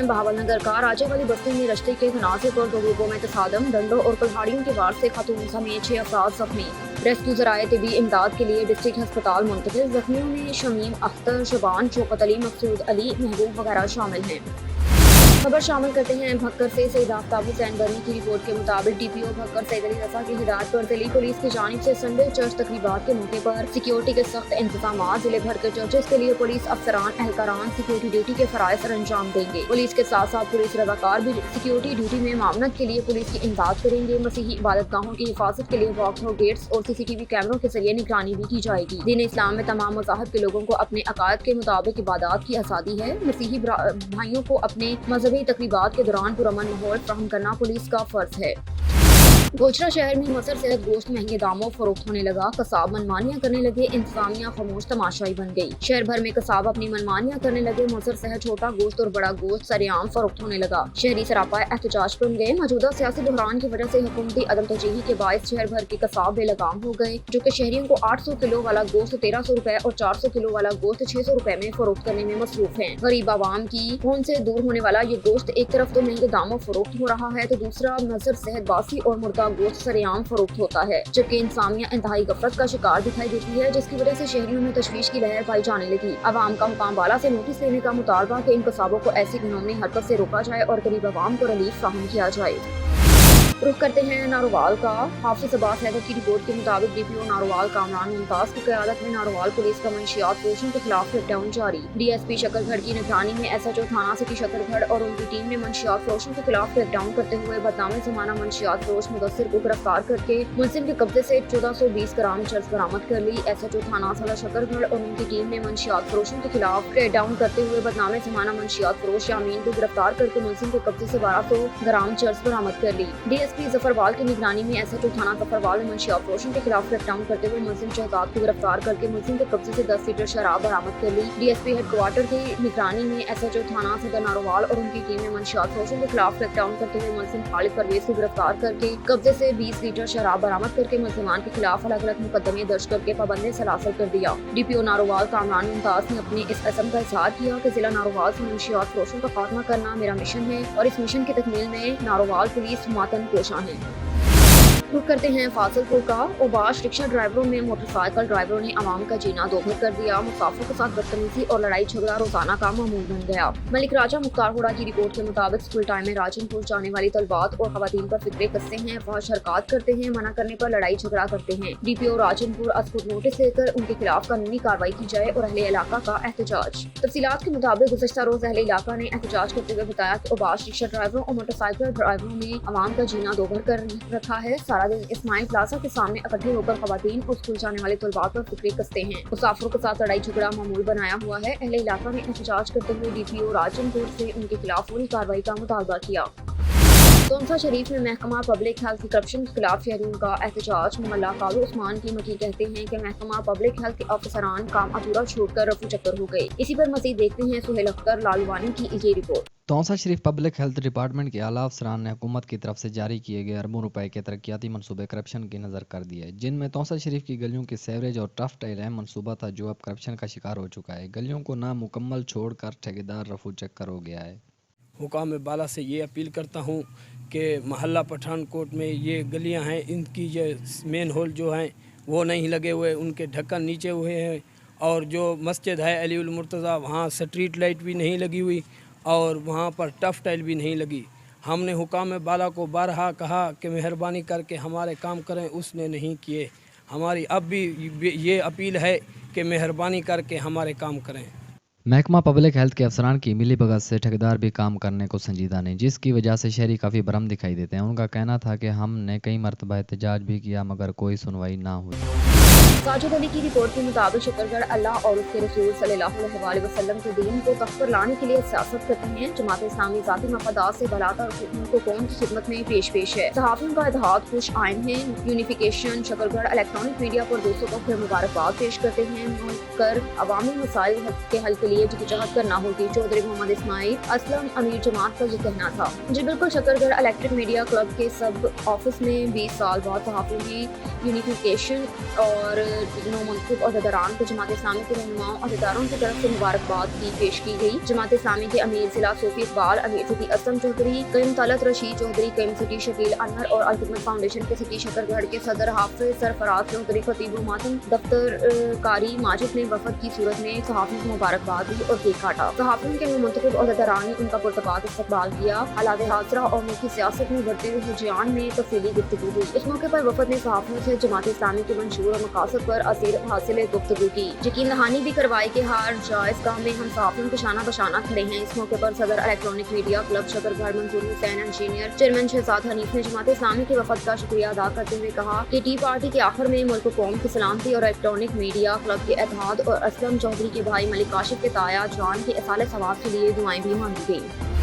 हैं बहावल नगर का राजे वाली बस्ती में रश्ते के तनाज़े पर 2 ग्रुपों में तसादम, डंडों और कुल्हाड़ियों के वार से खातून समेत 6 अफराद जख्मी। रेस्क्यू ज़राए तिबी इमदाद के लिए डिस्ट्रिक्ट अस्पताल मुंतकिल। जख्मियों में शमीम अख्तर, शबान, शौकत अली, मकसूद अली, महबूब वगैरह शामिल हैं। खबर शामिल करते हैं भक्कर से। सईद आफ्ताब हुसैन बर्मी की रिपोर्ट के मुताबिक डीपीओ भक्कर सईद अली रफ़ा की हिदायत पर दिल्ली पुलिस की जानिब से संडे चर्च तकरीबात के मौके पर सिक्योरिटी के सख्त इंतजाम। जिले भर के चर्चेस के लिए पुलिस अफसरान एहलकारान सिक्योरिटी ड्यूटी के फराइज सर अंजाम देंगे। पुलिस के साथ साथ पुलिस रज़ाकार भी सिक्योरिटी ड्यूटी में मामनत के लिए पुलिस की इमदाद करेंगे। मसीही इबादतगाहों की हिफाजत के लिए वॉक थ्रू गेट्स और CCTV कैमरों के जरिए निगरानी भी की जाएगी। दीन इस्लाम में तमाम मज़ाहब के लोगों को अपने अकायद के मुताबिक इबादत की आज़ादी है। मसीही भाइयों को अपने मजहबी तकरीबात के दौरान पुरअमन माहौल फराहम करना पुलिस का फर्ज है। गोचरा शहर में मसर सेहत गोश्त महंगे दामों फरोख्त होने लगा। कसाब मनमानियां करने लगे, इंतजामिया खामोश तमाशाई बन गई। शहर भर में कसाब अपनी मनमानियां करने लगे। मसर सेहत छोटा गोश्त और बड़ा गोश्त सरेआम फरोख्त होने लगा। शहरी सरापा एहतजाज बन गए। मौजूदा सियासी बहरान की वजह से हुकूमती अदम तवज्जोही के बायस शहर भर के कसाब बेलगाम हो गए, जो कि शहरियों को 800 किलो वाला गोश्त 1300 रुपए और 400 किलो वाला गोश्त 600 रुपए में फरोख्त करने में मसरूफ है। गरीब आवाम की खून से दूर होने वाला ये गोश्त एक तरफ तो महंगे दामों फरोख्त हो रहा है, तो दूसरा मसर सेहत बासी और मुर्दा गोश्त सरेआम फरोख्त होता है, जबकि इंसानियत इंतहाई गफलत का शिकार दिखाई देती है, जिसकी वजह से शहरियों में तशवीश की लहर पाई जाने लगी। अवाम का हुकाम वाला से नोटिस लेने का मुतालबा कि इन कसाबों को ऐसी घिनौनी हरकत से रोका जाए और गरीब अवाम को रिलीफ फराहम किया जाए। रुख करते हैं नारोवाल का। हाफिज अब्बास हैदर की रिपोर्ट के मुताबिक डीपीओ नारोवाल कामरान मुमताज की क़यादत में नारोवाल पुलिस का मंशियात फरोशों के खिलाफ क्रैकडाउन जारी। DSP शकरगढ़ की निगरानी में SHO थाना सिटी शकरगढ़ और उनकी टीम ने मंशियात फरोशों के खिलाफ क्रैकडाउन करते हुए बदनामे ज़माना मंशियात फरोश मुदस्सिर को गिरफ्तार करके मुलजिम के कब्जे से 1420 ग्राम चरस बरामद कर ली। SHO थाना सदर शकरगढ़ और उनकी टीम ने मंशियात फरोशों के खिलाफ क्रैकडाउन करते हुए बदनामे ज़माना मंशियात फरोश यामीन को गिरफ्तार करके मुलजिम के कब्जे से 1200 ग्राम चरस बरामद कर ली। DSP जफरवाल की निगरानी में SHO थाना जफरवाल ने मंशियात फरोशों के खिलाफ क्रैकडाउन करते हुए मुलजिम शहजाद को गिरफ्तार करके मुलजिम के कब्जे से 10 लीटर शराब बरामद कर ली। DSP हेडक्वार्टर की निगरानी में SHO थाना सदर नारोवाल और उनकी टीम ने मंशियात फरोशों के खिलाफ क्रैकडाउन करते हुए मुलजिम खालिद परवेज को गिरफ्तार करके कब्जे से 20 लीटर शराब बरामद करके मुलजिमान के खिलाफ अलग अलग मुकदमे दर्ज करके पाबंदी सलासल कर दिया। DPO नारोवाल कामरान मुमताज ने अपने इस अज़म का इज़हार किया कि जिला नारोवाल से मंशियात फरोशों का खात्मा करना मेरा मिशन है और इस मिशन की तकमील में नारोवाल पुलिस मातन कोशा है। रुख करते हैं फाजिलपुर का। ओबाश रिक्शा ड्राइवरों में मोटरसाइकिल ड्राइवरों ने आवाम का जीना दोभर कर दिया। मुसाफिरों के साथ बदतमीजी और लड़ाई झगड़ा रोजाना का मामूल बन गया। मलिक राजा मुख्तार हुडा की रिपोर्ट के मुताबिक स्कूल टाइम में राजनपुर जाने वाली तलबात और खवातीन पर फिक्रे कसते हैं, फहश हरकत करते हैं, मना करने पर लड़ाई झगड़ा करते हैं। DPO राजनपुर अस्पुर नोटिस लेकर उनके खिलाफ कानूनी कार्रवाई की जाए और अहले इलाका का एहतजाज। तफसीलात के मुताबिक गुज़श्ता रोज अहले इलाका ने एहतजाज करते हुए बताया कि ओबाश रिक्शा ड्राइवरों और मोटरसाइकिल ड्राइवरों ने आवाम का जीना दोभर कर रखा है। सारा दिन इस्माइल प्लाजा के सामने इकट्ठे होकर खवातीन और स्कूल जाने वाले तलबा पर फिक्रे कसते हैं। मुसाफिरों के साथ लड़ाई झगड़ा मामूल बनाया हुआ है। अहले इलाका ने एहतजाज करते हुए DPO राजनपुर से उनके खिलाफ फौरी कार्रवाई का मुतालबा किया। तोंसा शरीफ में महकमा पब्लिक हेल्थ की करप्शन के खिलाफ शहरियों का एहतजाज। मोहल्ला कालू उस्मान की मकी कहते हैं कि महकमा पब्लिक हेल्थ के अफसरान काम अधूरा छोड़कर रफू चक्कर हो गए। इसी पर मजीद देखते हैं सुहेल अख्तर लालवानी की ये रिपोर्ट। तोंसा शरीफ पब्लिक हेल्थ डिपार्टमेंट के आला अफसरान ने हुकूमत की तरफ से जारी किए गए अरबों रुपए के तरक्याती मनसूबे करप्शन की नज़र कर दिए, जिनमें तोंसा शरीफ की गलियों की सेवरेज और टफ टाइल अहम मनसूबा था, जो अब करप्शन का शिकार हो चुका है। गलियों को नामुकम्मल छोड़कर ठेकेदार रफू चक्कर हो गया है। हुकाम बाला से ये अपील करता हूँ कि महल्ला पठानकोट में ये गलियाँ हैं, इनकी जो मेन होल जो हैं वो नहीं लगे हुए, उनके ढक्कन नीचे हुए हैं, और जो मस्जिद है अली उल मुर्तज़ा वहाँ स्ट्रीट लाइट भी नहीं लगी हुई और वहाँ पर टफ टाइल भी नहीं लगी। हमने हुकाम बाला को बारहा कहा कि मेहरबानी करके हमारे काम करें, उसने नहीं किए। हमारी अब भी ये अपील है कि मेहरबानी करके हमारे काम करें। महकमा पब्लिक हेल्थ के अफसरान की मिली भगत से ठेकेदार भी काम करने को संजीदा नहीं, जिसकी वजह से शहरी काफ़ी भ्रम दिखाई देते हैं। उनका कहना था कि हमने कई मरतबा एहतजाज भी किया मगर कोई सुनवाई ना हुई। साजिद अली की रिपोर्ट के मुताबिक शकरगढ़ अल्लाह और उसके रसूल सल्लल्लाहु अलैहि वसल्लम के दीन को तख्त पर लाने के लिए सियासत करते हैं। जमात इस्लामी ज़ाती मफादात से बलातर को कौम की खिदमत में पेश है। सहाफ़ियों का इत्तेहाद खुश आइन है। यूनिफिकेशन शकरगढ़ इलेक्ट्रॉनिक मीडिया पर दोस्तों को फिर मुबारकबाद पेश करते हैं। कर अवामी मसाइल के हल के लिए जदोजहद करना होगी। चौधरी मोहम्मद इस्माइल असलम अमीर जमात का ये कहना था। जी बिल्कुल, शकरगढ़ इलेक्ट्रिक मीडिया क्लब के सब ऑफिस में 20 साल बाद सहाफ़ियों की यूनिफिकेशन और तीनों मुंतखब अहदेदारान को जमात इस्लामी के रहनुमाओं अहदेदारों की तरफ से मुबारकबाद की पेश की गई। जमात इस्लामी के अमीर जिला सूफी इकबाल, अमीर सिटी असलम चौधरी, कईम तलत रशीद चौधरी, कईम सिटी शकील अनवर और अल्तमत फाउंडेशन के सिटी शकरगढ़ के सदर हाफिज सरफराज चौधरी, खतीब मातम दफ्तर कारी माजिद ने वफद की सूरत में सहाफ़ियों को मुबारकबाद दी और केक काटा। सहाफ़ियों के मुंतखब अहदेदारान ने उनका पुरतपात इस्तकबाल किया। हालात हाज़रा और मुल्की सियासत में बढ़ते हुए रुझान में तफसीली गुफ्तगू हुई। इस मौके पर वफद ने सहाफ़ियों से जमात इस्लामी के मंशूर और मकासद पर असीर हासिल गुफ्तगू की। यकीन दहानी भी करवाई कि हर जायज़ काम में हम सहाफ़ियों के शाना बशाना खड़े हैं। इस मौके पर सदर इलेक्ट्रॉनिक मीडिया क्लब शकरगढ़ मंजूर हुसैन इंजीनियर चेयरमैन शहजाद हनीफ ने जमात इस्लामी के वफद का शुक्रिया अदा करते हुए कहा कि टी पार्टी के आखिर में मुल्क कौम की सलामती और इलेक्ट्रॉनिक मीडिया क्लब के एतहाद और असलम चौधरी के भाई मलिक काशिफ के ताया जान के इसाले सवाब के लिए दुआएं भी मांगी गई।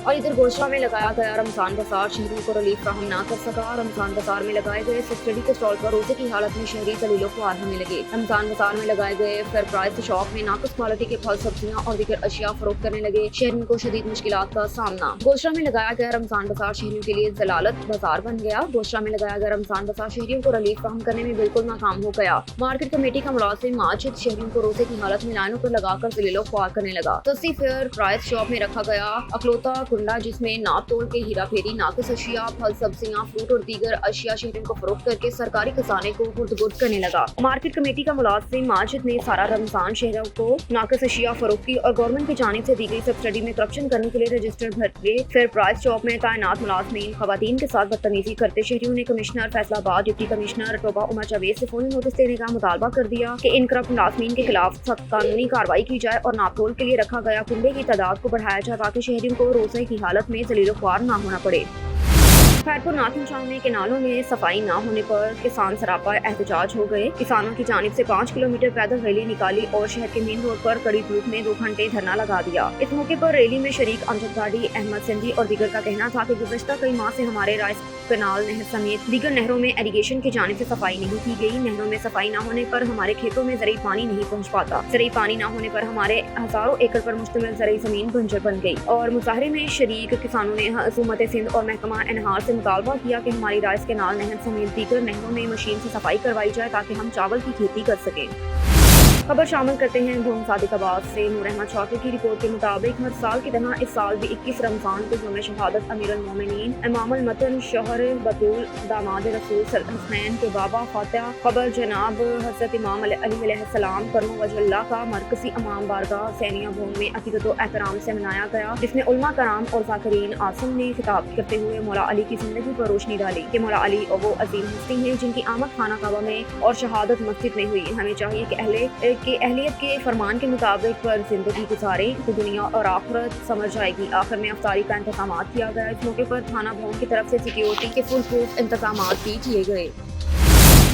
और इधर गोशरा में लगाया गया रमजान बाजार शहरियों को रिलीफ फराहम न कर सका। रमजान बाजार में लगाए गए सब्सिडी के स्टॉल पर रोजे की हालत में शहरी जलीलो ख्वार होने लगे। रमजान बाजार में लगाए गए फेयर प्राइस शॉप में नाक़िस क्वालिटी के फल सब्जियां और दीगर अशिया फरोख्त करने लगे। शहरियों को शदीद मुश्किलात का सामना। गोशरा में लगाया गया रमजान बाजार शहरियों के लिए जलालत बाजार बन गया। गोशरा में लगाया गया रमजान बाजार शहरियों को रिलीफ फराहम करने में बिल्कुल नाकाम हो गया। मार्केट कमेटी का मुलाजिम माजिद शहरियों को रोजे की हालत में लाइनों पर लगाकर जलीलो ख्वार करने लगा। सस्ती फेयर प्राइस शॉप में रखा गया अकलौता कुंडा जिसमें नाप तोल के हीरा फेरी, नाकिस अशिया, फल सब्जियां, फ्रूट और दीगर अशिया शहरियों को फरोख्त करके सरकारी खजाने को हुर्द-गुर्द करने लगा। मार्केट कमेटी का मुलाजिम माजिद ने सारा रमजान शहरों को नाकिस अशिया फरोख्त की और गवर्नमेंट की जानिब से दी गई सब्सिडी में करप्शन करने के लिए रजिस्टर्ड भरे फेयर प्राइस शॉप में तैनात मुलाजमीन खवातीन के साथ बदतमीजी करते शहरियों ने commissioner Faisalabad deputy commissioner Toba Umar Javed से फोन नोटिस देने का मुतालबा कर दिया कि इन करप्ट मुलाजमीन के खिलाफ सख्त कानूनी कार्रवाई की जाए और नापतोल के लिए रखा गया कुंडे की तादाद को बढ़ाया जाए ताकि शहरियों को रोजे की हालत में जलीलो ख्वार न होना पड़े। खैरपुर नाथन शाह में किनालों में सफाई न होने पर किसान सरापा एहतजाज हो गए। किसानों की जानिब से 5 किलोमीटर पैदल रैली निकाली और शहर के मेन रोड पर कड़ी धूप में 2 घंटे धरना लगा दिया। इस मौके पर रैली में शरीक अमजद गाड़ी, अहमद सिंधी और दीगर का कहना था कि गुज़श्ता कई माह से हमारे राइस कैनाल नहर समेत दीगर नहरों में एरीगेशन की जानिब से सफाई नहीं की गई। नहरों में सफाई न होने पर हमारे खेतों में ज़रूरी पानी नहीं पहुँच पाता। ज़रूरी पानी न होने पर हमारे हजारों एकड़ पर मुश्तमिल ज़रूरी ज़मीन बंजर बन गई। और मुजाहरे में शरीक किसानों ने हुकूमत सिंध और महकमा एनहार से मुतालबा किया कि हमारी राइस कैनाल नहर समेत दीगर नहरों में मशीन से सफाई करवाई जाए ताकि हम चावल की खेती कर सकें। खबर शामिल करते हैं धूम सादिकाबाद से। नूर अहमद चौधरी की रिपोर्ट के मुताबिक हर साल की तरह इस साल भी 21 रमजान को यौम शहादत अमीरुल मोमिनीन इमामुल मतन शहर बतूल दामाद रसूल हुसैन के बाबा फातिहा खबर जनाब हज़रत इमाम अली अलैहिस्सलाम करम वजल्लाह का मरकज़ी इमाम बारगाह हुसैनिया भवन में अक़ीदत व एहतराम से मनाया गया, जिसमें उलमा कराम और ज़ाकिरीन आसम ने खिताब करते हुए मौला अली की जिंदगी पर रोशनी डाली कि मौला अली वो अजीम हस्ती हैं जिनकी आमद खाना काबा में और शहादत मस्जिद में हुई। हमें चाहिए कि अहलियत के फरमान के मुताबिक पर जिंदगी गुजारें तो दुनिया और आखिरत समझ जाएगी। आखिर में अफ्तारी का इंतजाम किया गया। इस मौके पर थाना भवन की तरफ से सिक्योरिटी के फुल प्रूफ इंतजाम भी किए गए।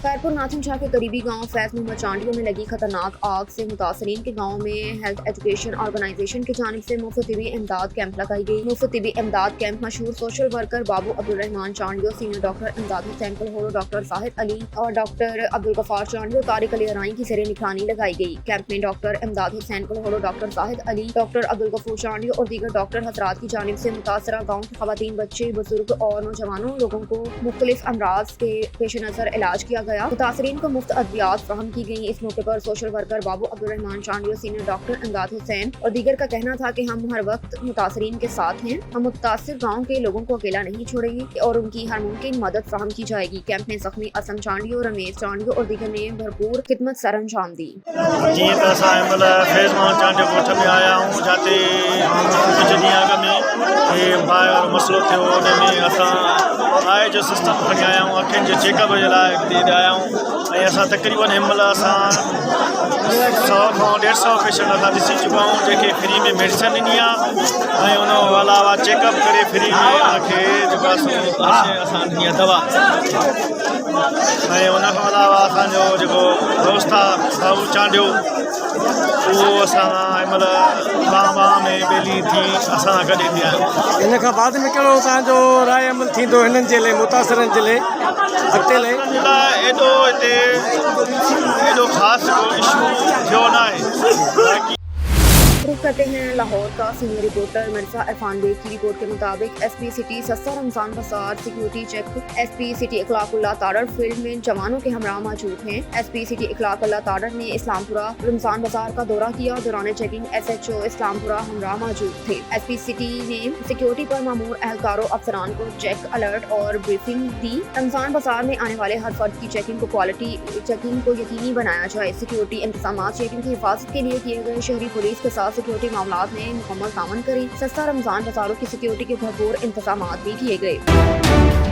खैरपुर नाथन शाह के करीबी गांव फैज मोहम्मद चांडियों में लगी खतरनाक आग से मुतासरीन के गांव में हेल्थ एजुकेशन ऑर्गेनाइजेशन की जानिब से मुफ्त तिबी इमदाद कैंप लगाई गई। मुफ्त तिबी इमदाद कैंप मशहूर सोशल वर्कर बाबू अब्दुल रहमान चांडियो, सीनियर डॉक्टर इमदाद हुसैन कुलहोरो, डॉक्टर साहिद अली और डॉक्टर अब्दुल गफार चांडियो, तारिक अली अराई की ज़रिए निगरानी लगाई गई। कैंप में डॉक्टर इमदाद हुसैन कुलहोरो, डॉक्टर साहिद अली, डॉक्टर अब्दुल गफूर चांडियो और दीगर डॉक्टर हजरात की जानिब से मुतासरा गाँव की खवातीन, बच्चे, बुजुर्ग और नौजवानों लोगों को मुख्तलिफ अमराज के पेश नज़र इलाज किया गया। मुतासरीन को मुफ्त अद्वियात फराहम की गई। इस मौके पर सोशल वर्कर बाबू अब्दुल रहमान चांडियो, सीनियर डॉक्टर इमदाद हुसैन और दीगर का कहना था कि हम हर वक्त मुतासरीन के साथ हैं। हम मुतासिर गाँव के लोगों को अकेला नहीं छोड़ेंगे और उनकी हर मुमकिन मदद फराहम की जाएगी। कैंप में जख्मी असम चांडियो, रमेश चांडियो और दीगर ने भरपूर खिदमत सर अंजाम दी। मसलो थियो उनमें असां आए जो सिस्टम खणी आया हूँ अखियुनि जे चेकअप जे लाइ हिते आया हूँ ऐं असां तक़रीबन हिनमहिल असां 100 खां 150 पेशेंट असां ॾिसी चुका आहियूं जंहिंखे फ्री में मेडिसिन ॾिनी आहे ऐं उन अलावा चेकअप करे फ्री में उनखे जेको आहे असां ॾिनी आहे दवा ऐं उन खां अलावा असांजो जेको दोस्त आहे बाबू चांडियो उहो असां हिनमहिल बाह में ॿेली थी असां गॾु ईंदी आहियूं। इन खां बाद में कहिड़ो तव्हांजो राय अमल थींदो हिननि जे लाइ मुतासिरनि जे लाइ अॻिते लाइ? एॾो हिते एॾो ख़ासि को इशू थियो न आहे। रुख करते हैं लाहौर का। सीनियर रिपोर्टर मिर्जा इरफान बेग की रिपोर्ट के मुताबिक एसपी सिटी सस्ता रमजान बाजार security check SP city Ikhlaqullah Tarar field में जवानों के हमरा मौजूद हैं। एसपी सिटी इखलाकुल्लाह तारड़ ने इस्लामपुरा रमजान बाजार का दौरा किया। दौरान चेकिंग एसएचओ इस्लामपुरा हमरा मौजूद थे। एसपी सिटी ने सिक्योरिटी पर मामूर एहलकारों अफसरान को चेक अलर्ट और ब्रीफिंग दी। रमजान बाजार में आने वाले हर फर्द की चेकिंग को क्वालिटी चेकिंग को यकीनी बनाया जाए। सिक्योरिटी इंतजाम चेकिंग की हिफाजत के लिए किए गए शहरी पुलिस के साथ सिक्योरिटी मामलात में मुकम्मल तामन करें। सस्ता रमजान बाजारों की सिक्योरिटी के भरपूर इंतजाम भी किए गए।